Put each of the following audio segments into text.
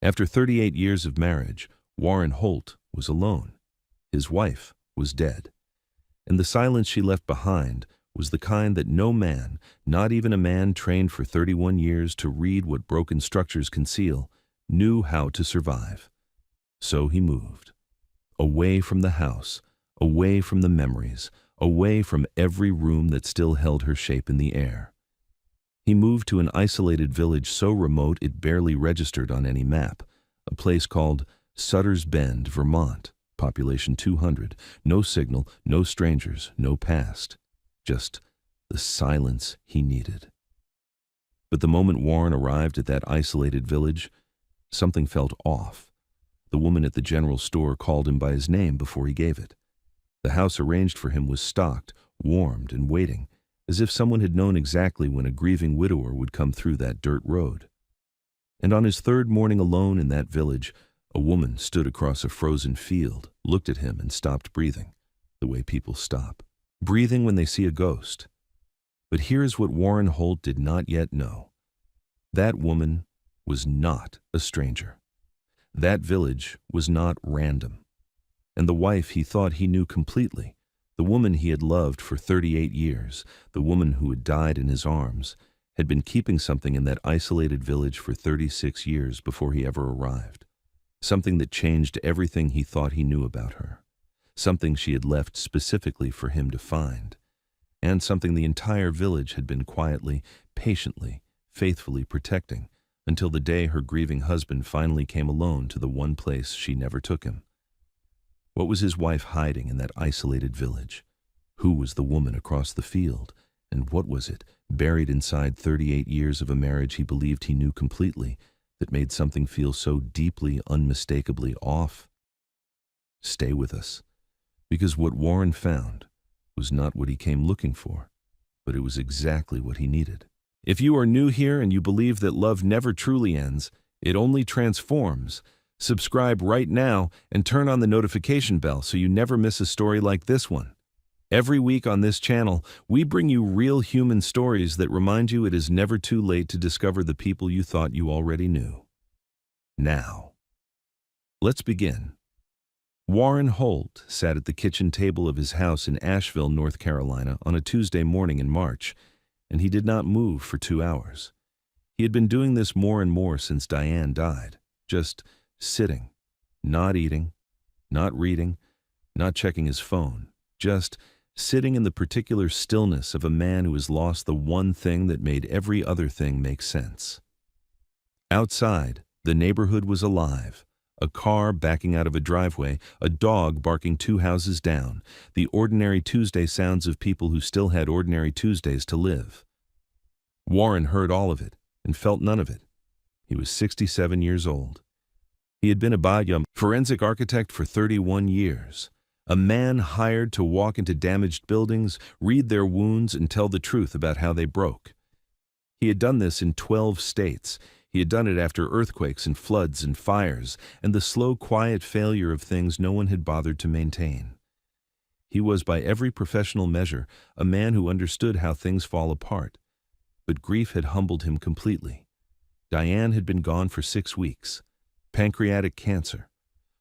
After 38 years of marriage, Warren Holt was alone. His wife was dead. And the silence she left behind was the kind that no man, not even a man trained for 31 years to read what broken structures conceal, knew how to survive. So he moved. Away from the house, away from the memories, away from every room that still held her shape in the air. He moved to an isolated village so remote it barely registered on any map, a place called Sutter's Bend, Vermont, population 200, no signal, no strangers, no past, just the silence he needed. But the moment Warren arrived at that isolated village, something felt off. The woman at the general store called him by his name before he gave it. The house arranged for him was stocked, warmed, and waiting, as if someone had known exactly when a grieving widower would come through that dirt road. And on his third morning alone in that village, a woman stood across a frozen field, looked at him, and stopped breathing, the way people stop, breathing when they see a ghost. But here's what Warren Holt did not yet know. That woman was not a stranger. That village was not random. And the wife he thought he knew completely, the woman he had loved for 38 years, the woman who had died in his arms, had been keeping something in that isolated village for 36 years before he ever arrived. Something that changed everything he thought he knew about her. Something she had left specifically for him to find. And something the entire village had been quietly, patiently, faithfully protecting until the day her grieving husband finally came alone to the one place she never took him. What was his wife hiding in that isolated village? Who was the woman across the field? And what was it, buried inside 38 years of a marriage he believed he knew completely, that made something feel so deeply, unmistakably off? Stay with us, because what Warren found was not what he came looking for, but it was exactly what he needed. If you are new here and you believe that love never truly ends, it only transforms, subscribe right now and turn on the notification bell so you never miss a story like this one. Every week on this channel, we bring you real human stories that remind you it is never too late to discover the people you thought you already knew. Now, let's begin. Warren Holt sat at the kitchen table of his house in Asheville, North Carolina on a Tuesday morning in March, and he did not move for 2 hours. He had been doing this more and more since Diane died, just sitting, not eating, not reading, not checking his phone, just sitting in the particular stillness of a man who has lost the one thing that made every other thing make sense. Outside, the neighborhood was alive. A car backing out of a driveway, a dog barking 2 houses down, the ordinary Tuesday sounds of people who still had ordinary Tuesdays to live. Warren heard all of it and felt none of it. He was 67 years old. He had been a Bayam forensic architect for 31 years, a man hired to walk into damaged buildings, read their wounds, and tell the truth about how they broke. He had done this in 12 states. He had done it after earthquakes and floods and fires and the slow, quiet failure of things no one had bothered to maintain. He was, by every professional measure, a man who understood how things fall apart. But grief had humbled him completely. Diane had been gone for 6 weeks. Pancreatic cancer.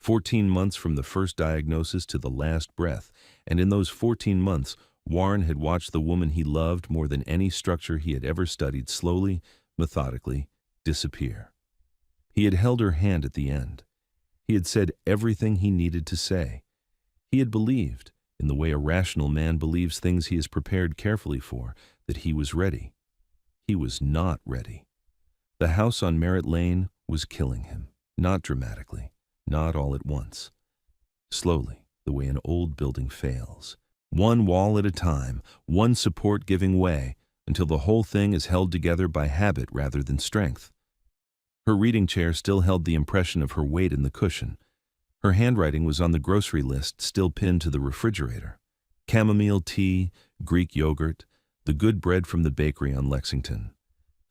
14 months from the first diagnosis to the last breath, and in those 14 months, Warren had watched the woman he loved more than any structure he had ever studied slowly, methodically, disappear. He had held her hand at the end. He had said everything he needed to say. He had believed, in the way a rational man believes things he is prepared carefully for, that he was ready. He was not ready. The house on Merritt Lane was killing him, not dramatically, not all at once. Slowly, the way an old building fails. One wall at a time, one support giving way, until the whole thing is held together by habit rather than strength. Her reading chair still held the impression of her weight in the cushion. Her handwriting was on the grocery list still pinned to the refrigerator. Chamomile tea, Greek yogurt, the good bread from the bakery on Lexington.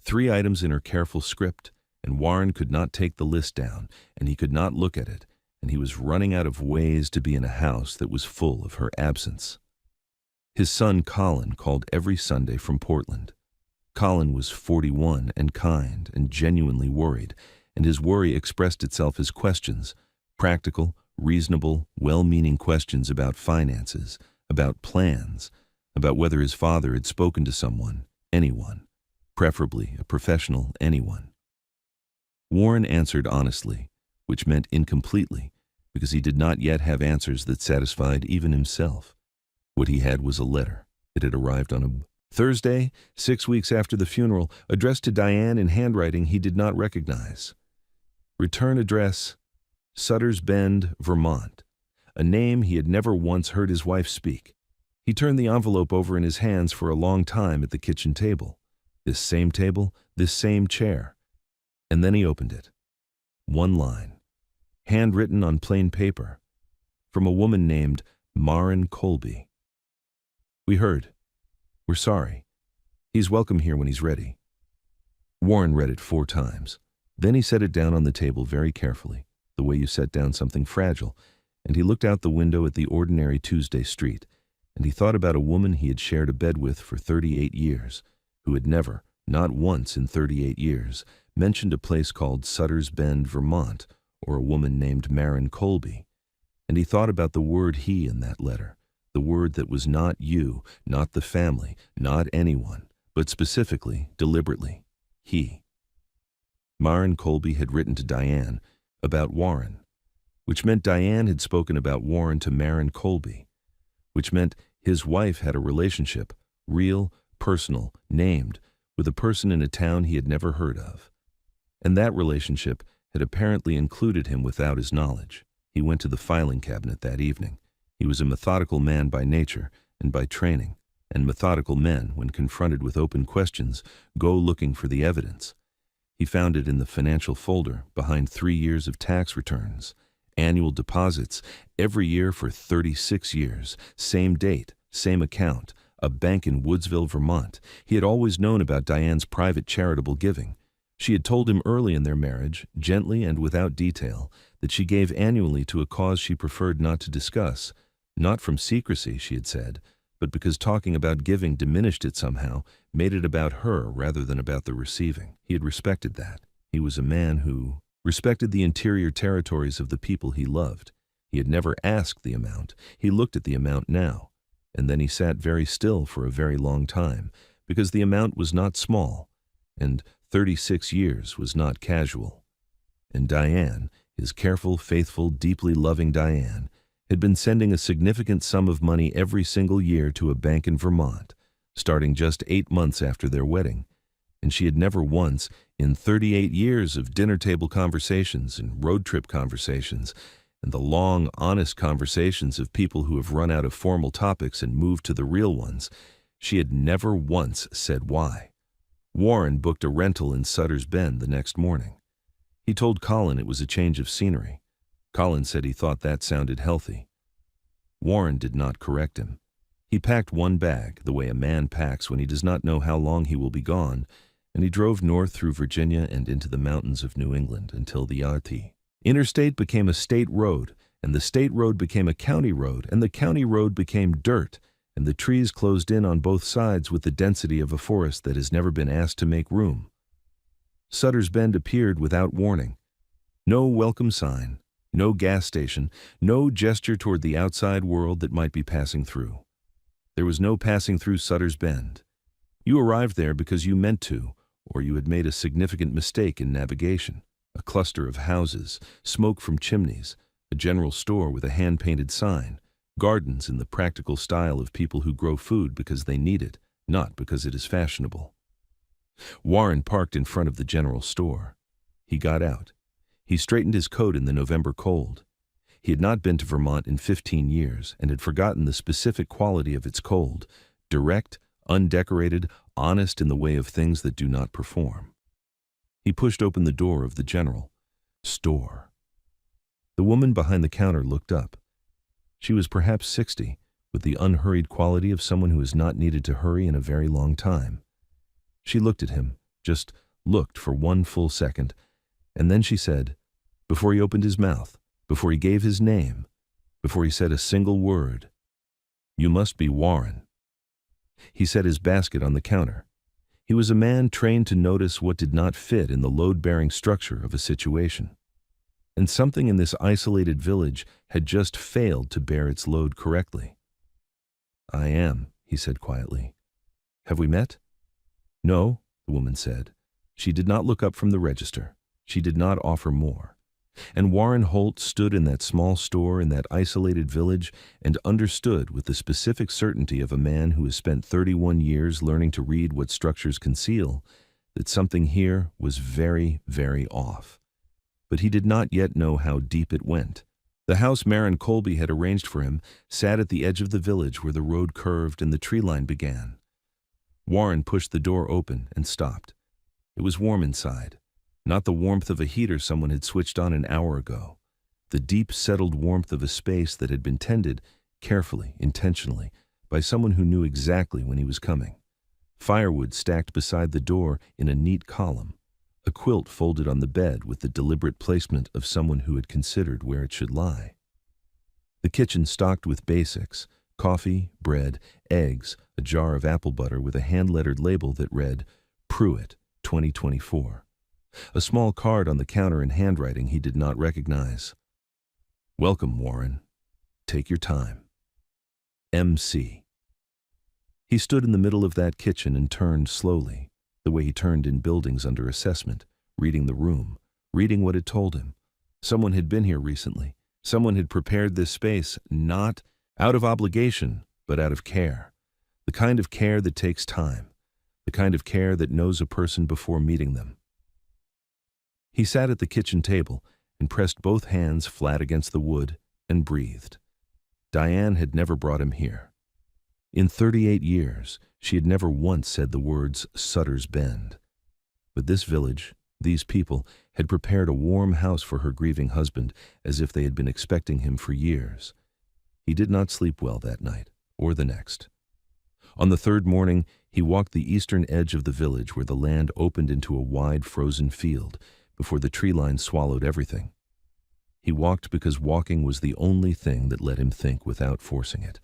3 items in her careful script, and Warren could not take the list down, and he could not look at it, and he was running out of ways to be in a house that was full of her absence. His son Colin called every Sunday from Portland. Colin was 41 and kind and genuinely worried, and his worry expressed itself as questions, practical, reasonable, well-meaning questions about finances, about plans, about whether his father had spoken to someone, anyone, preferably a professional anyone. Warren answered honestly, which meant incompletely, because he did not yet have answers that satisfied even himself. What he had was a letter. It had arrived on a Thursday, 6 weeks after the funeral, addressed to Diane in handwriting he did not recognize. Return address, Sutter's Bend, Vermont, a name he had never once heard his wife speak. He turned the envelope over in his hands for a long time at the kitchen table. This same table, this same chair. And then he opened it. One line, handwritten on plain paper, from a woman named Maren Colby. We heard. We're sorry. He's welcome here when he's ready. Warren read it 4 times. Then he set it down on the table very carefully, the way you set down something fragile, and he looked out the window at the ordinary Tuesday street, and he thought about a woman he had shared a bed with for 38 years, who had never, not once in 38 years, mentioned a place called Sutter's Bend, Vermont, or a woman named Maren Colby. And he thought about the word he in that letter, the word that was not you, not the family, not anyone, but specifically, deliberately, he. Maren Colby had written to Diane about Warren, which meant Diane had spoken about Warren to Maren Colby, which meant his wife had a relationship, real, personal, named, with a person in a town he had never heard of. And that relationship had apparently included him without his knowledge. He went to the filing cabinet that evening. He was a methodical man by nature and by training, and methodical men, when confronted with open questions, go looking for the evidence. He found it in the financial folder behind 3 years of tax returns, annual deposits, every year for 36 years, same date, same account, a bank in Woodsville, Vermont. He had always known about Diane's private charitable giving. She had told him early in their marriage, gently and without detail, that she gave annually to a cause she preferred not to discuss, not from secrecy, she had said, but because talking about giving diminished it somehow, made it about her rather than about the receiving. He had respected that. He was a man who respected the interior territories of the people he loved. He had never asked the amount. He looked at the amount now, and then he sat very still for a very long time, because the amount was not small, and 36 years was not casual. And Diane, his careful, faithful, deeply loving Diane, had been sending a significant sum of money every single year to a bank in Vermont, starting just 8 months after their wedding, and she had never once, in 38 years of dinner table conversations and road trip conversations, and the long, honest conversations of people who have run out of formal topics and moved to the real ones, she had never once said why. Warren booked a rental in Sutter's Bend the next morning. He told Colin it was a change of scenery. Colin said he thought that sounded healthy. Warren did not correct him. He packed one bag, the way a man packs when he does not know how long he will be gone, and he drove north through Virginia and into the mountains of New England until the interstate became a state road, and the state road became a county road, and the county road became dirt, and the trees closed in on both sides with the density of a forest that has never been asked to make room. Sutter's Bend appeared without warning. No welcome sign, no gas station, no gesture toward the outside world that might be passing through. There was no passing through Sutter's Bend. You arrived there because you meant to, or you had made a significant mistake in navigation. A cluster of houses, smoke from chimneys, a general store with a hand-painted sign, gardens in the practical style of people who grow food because they need it, not because it is fashionable. Warren parked in front of the general store. He got out. He straightened his coat in the November cold. He had not been to Vermont in 15 years and had forgotten the specific quality of its cold, direct, undecorated, honest in the way of things that do not perform. He pushed open the door of the general store. The woman behind the counter looked up. She was perhaps 60, with the unhurried quality of someone who has not needed to hurry in a very long time. She looked at him, just looked for one full second, and then she said, before he opened his mouth, before he gave his name, before he said a single word, "You must be Warren." He set his basket on the counter. He was a man trained to notice what did not fit in the load-bearing structure of a situation. And something in this isolated village had just failed to bear its load correctly. "I am," he said quietly. "Have we met?" "No," the woman said. She did not look up from the register. She did not offer more. And Warren Holt stood in that small store in that isolated village and understood with the specific certainty of a man who has spent 31 years learning to read what structures conceal, that something here was very, very off. But he did not yet know how deep it went. The house Marin Colby had arranged for him sat at the edge of the village where the road curved and the tree line began. Warren pushed the door open and stopped. It was warm inside. Not the warmth of a heater someone had switched on an hour ago. The deep, settled warmth of a space that had been tended, carefully, intentionally, by someone who knew exactly when he was coming. Firewood stacked beside the door in a neat column. A quilt folded on the bed with the deliberate placement of someone who had considered where it should lie. The kitchen stocked with basics: coffee, bread, eggs, a jar of apple butter with a hand-lettered label that read, "Pruitt, 2024. A small card on the counter in handwriting he did not recognize. "Welcome, Warren. Take your time. MC." He stood in the middle of that kitchen and turned slowly, the way he turned in buildings under assessment, reading the room, reading what it told him. Someone had been here recently. Someone had prepared this space, not out of obligation, but out of care. The kind of care that takes time. The kind of care that knows a person before meeting them. He sat at the kitchen table and pressed both hands flat against the wood and breathed. Diane had never brought him here. In 38 years, she had never once said the words Sutter's Bend. But this village, these people, had prepared a warm house for her grieving husband as if they had been expecting him for years. He did not sleep well that night, or the next. On the third morning, he walked the eastern edge of the village where the land opened into a wide frozen field before the tree line swallowed everything. He walked because walking was the only thing that let him think without forcing it.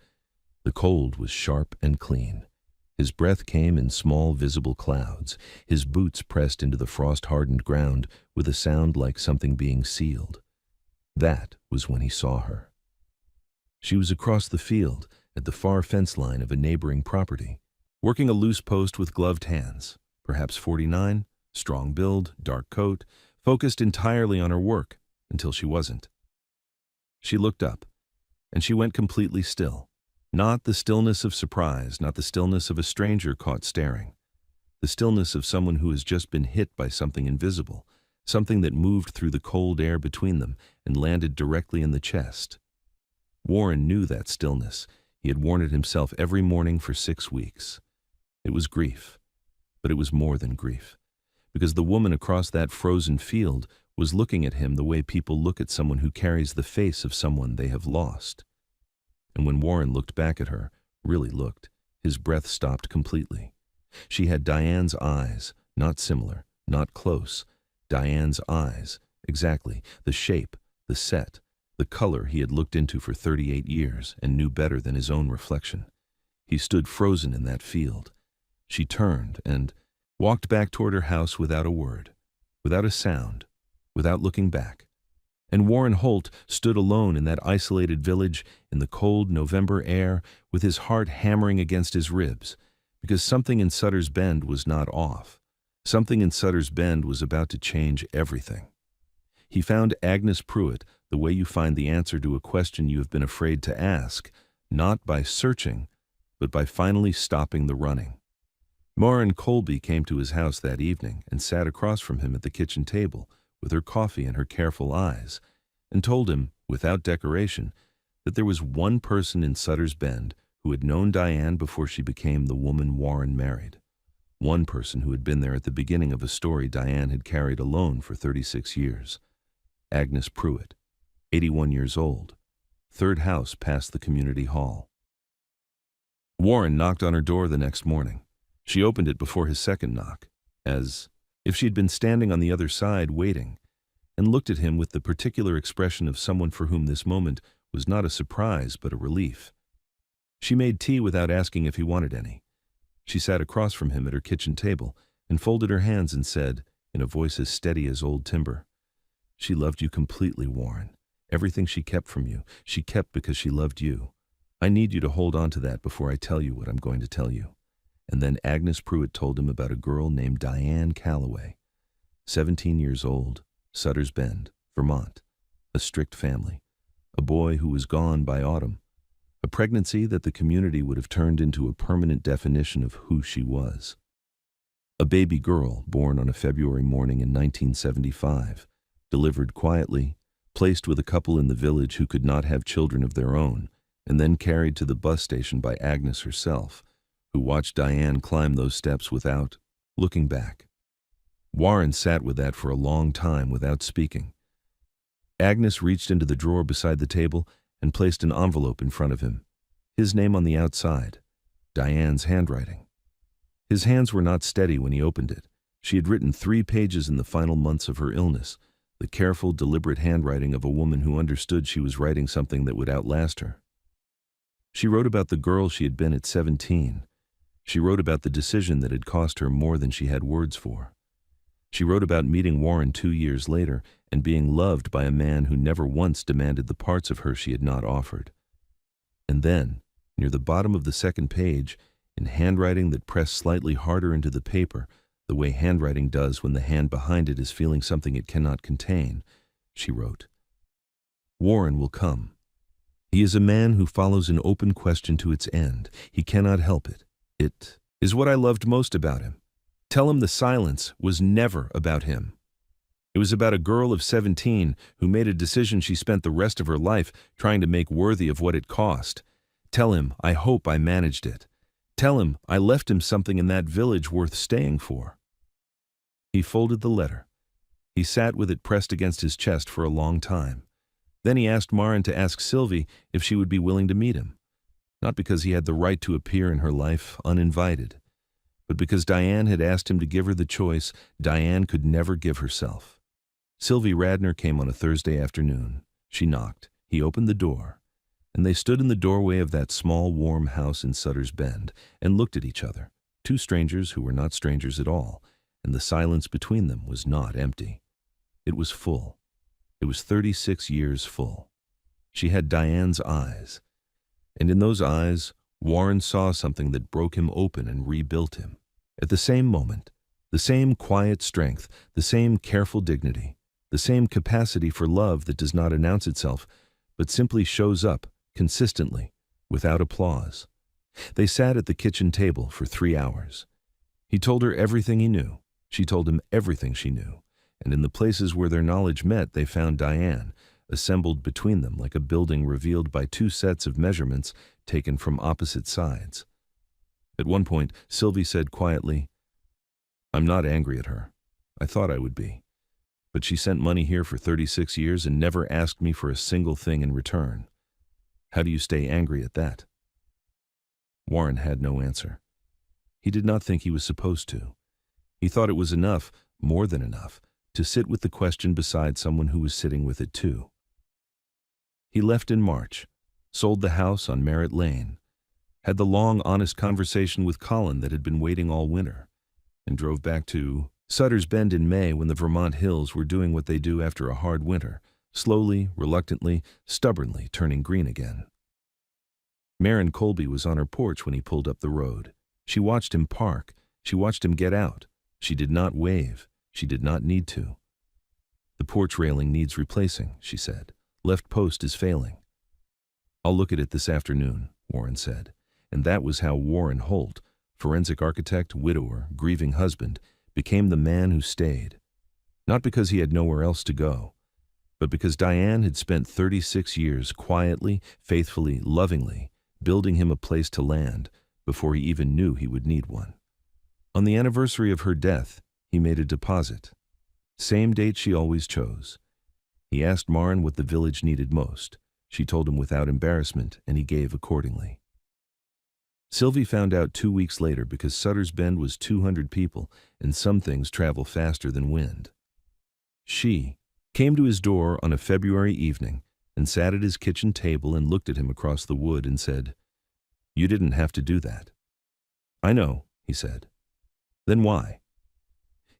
The cold was sharp and clean. His breath came in small visible clouds, his boots pressed into the frost-hardened ground with a sound like something being sealed. That was when he saw her. She was across the field, at the far fence line of a neighboring property, working a loose post with gloved hands, perhaps 49, strong build, dark coat, focused entirely on her work, until she wasn't. She looked up, and she went completely still. Not the stillness of surprise, not the stillness of a stranger caught staring. The stillness of someone who has just been hit by something invisible, something that moved through the cold air between them and landed directly in the chest. Warren knew that stillness. He had worn it himself every morning for 6 weeks. It was grief, but it was more than grief, because the woman across that frozen field was looking at him the way people look at someone who carries the face of someone they have lost. And when Warren looked back at her, really looked, his breath stopped completely. She had Diane's eyes, not similar, not close. Diane's eyes, exactly, the shape, the set, the color he had looked into for 38 years and knew better than his own reflection. He stood frozen in that field. She turned and walked back toward her house without a word, without a sound, without looking back. And Warren Holt stood alone in that isolated village in the cold November air with his heart hammering against his ribs, because something in Sutter's Bend was not off. Something in Sutter's Bend was about to change everything. He found Agnes Pruitt the way you find the answer to a question you have been afraid to ask, not by searching, but by finally stopping the running. Marin Colby came to his house that evening and sat across from him at the kitchen table, with her coffee and her careful eyes, and told him, without decoration, that there was one person in Sutter's Bend who had known Diane before she became the woman Warren married. One person who had been there at the beginning of a story Diane had carried alone for 36 years. Agnes Pruitt, 81 years old, third house past the community hall. Warren knocked on her door the next morning. She opened it before his second knock, as if she had been standing on the other side waiting, and looked at him with the particular expression of someone for whom this moment was not a surprise but a relief. She made tea without asking if he wanted any. She sat across from him at her kitchen table and folded her hands and said, in a voice as steady as old timber, "She loved you completely, Warren. Everything she kept from you, she kept because she loved you. I need you to hold on to that before I tell you what I'm going to tell you." And then Agnes Pruitt told him about a girl named Diane Calloway, 17 years old, Sutter's Bend, Vermont, a strict family, a boy who was gone by autumn, a pregnancy that the community would have turned into a permanent definition of who she was. A baby girl born on a February morning in 1975, delivered quietly, placed with a couple in the village who could not have children of their own, and then carried to the bus station by Agnes herself, who watched Diane climb those steps without looking back. Warren sat with that for a long time without speaking. Agnes reached into the drawer beside the table and placed an envelope in front of him, his name on the outside, Diane's handwriting. His hands were not steady when he opened it. She had written 3 pages in the final months of her illness, the careful, deliberate handwriting of a woman who understood she was writing something that would outlast her. She wrote about the girl she had been at 17. She wrote about the decision that had cost her more than she had words for. She wrote about meeting Warren 2 years later and being loved by a man who never once demanded the parts of her she had not offered. And then, near the bottom of the second page, in handwriting that pressed slightly harder into the paper, the way handwriting does when the hand behind it is feeling something it cannot contain, she wrote, "Warren will come. He is a man who follows an open question to its end. He cannot help it. It is what I loved most about him. Tell him the silence was never about him. It was about a girl of 17 who made a decision she spent the rest of her life trying to make worthy of what it cost. Tell him I hope I managed it. Tell him I left him something in that village worth staying for." He folded the letter. He sat with it pressed against his chest for a long time. Then he asked Maren to ask Sylvie if she would be willing to meet him, not because he had the right to appear in her life uninvited, but because Diane had asked him to give her the choice Diane could never give herself. Sylvie Radner came on a Thursday afternoon. She knocked. He opened the door, and they stood in the doorway of that small, warm house in Sutter's Bend and looked at each other, 2 strangers who were not strangers at all, and the silence between them was not empty. It was full. It was 36 years full. She had Diane's eyes, and in those eyes, Warren saw something that broke him open and rebuilt him. At the same moment, the same quiet strength, the same careful dignity, the same capacity for love that does not announce itself, but simply shows up, consistently, without applause. They sat at the kitchen table for 3 hours. He told her everything he knew. She told him everything she knew. And in the places where their knowledge met, they found Diane, assembled between them like a building revealed by 2 sets of measurements taken from opposite sides. At one point, Sylvie said quietly, "I'm not angry at her. I thought I would be. But she sent money here for 36 years and never asked me for a single thing in return. How do you stay angry at that?" Warren had no answer. He did not think he was supposed to. He thought it was enough, more than enough, to sit with the question beside someone who was sitting with it too. He left in March, sold the house on Merritt Lane, had the long, honest conversation with Colin that had been waiting all winter, and drove back to Sutter's Bend in May when the Vermont hills were doing what they do after a hard winter, slowly, reluctantly, stubbornly turning green again. Maren Colby was on her porch when he pulled up the road. She watched him park. She watched him get out. She did not wave. She did not need to. "The porch railing needs replacing," she said. "Left post is failing." "I'll look at it this afternoon," Warren said. And that was how Warren Holt, forensic architect, widower, grieving husband, became the man who stayed. Not because he had nowhere else to go, but because Diane had spent 36 years quietly, faithfully, lovingly, building him a place to land before he even knew he would need one. On the anniversary of her death, he made a deposit. Same date she always chose. He asked Maren what the village needed most. She told him without embarrassment, and he gave accordingly. Sylvie found out 2 weeks later because Sutter's Bend was 200 people, and some things travel faster than wind. She came to his door on a February evening and sat at his kitchen table and looked at him across the wood and said, "You didn't have to do that." "I know," he said. Then why?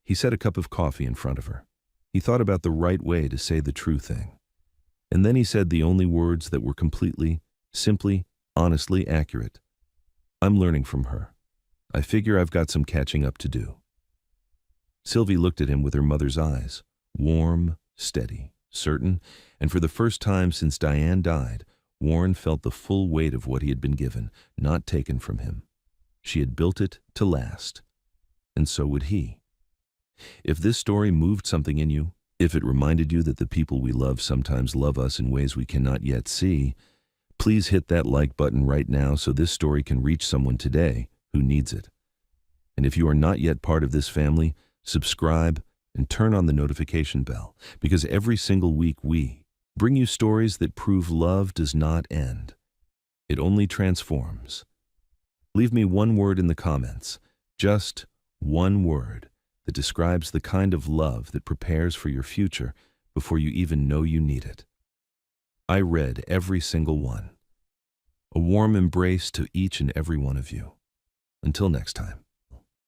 He set a cup of coffee in front of her. He thought about the right way to say the true thing. And then he said the only words that were completely, simply, honestly accurate. I'm learning from her. I figure I've got some catching up to do. Sylvie looked at him with her mother's eyes, warm, steady, certain, and for the first time since Diane died, Warren felt the full weight of what he had been given, not taken from him. She had built it to last, and so would he. If this story moved something in you, if it reminded you that the people we love sometimes love us in ways we cannot yet see, please hit that like button right now so this story can reach someone today who needs it. And if you are not yet part of this family, subscribe and turn on the notification bell, because every single week we bring you stories that prove love does not end. It only transforms. Leave me one word in the comments, just one word, that describes the kind of love that prepares for your future before you even know you need it. I read every single one. A warm embrace to each and every one of you. Until next time.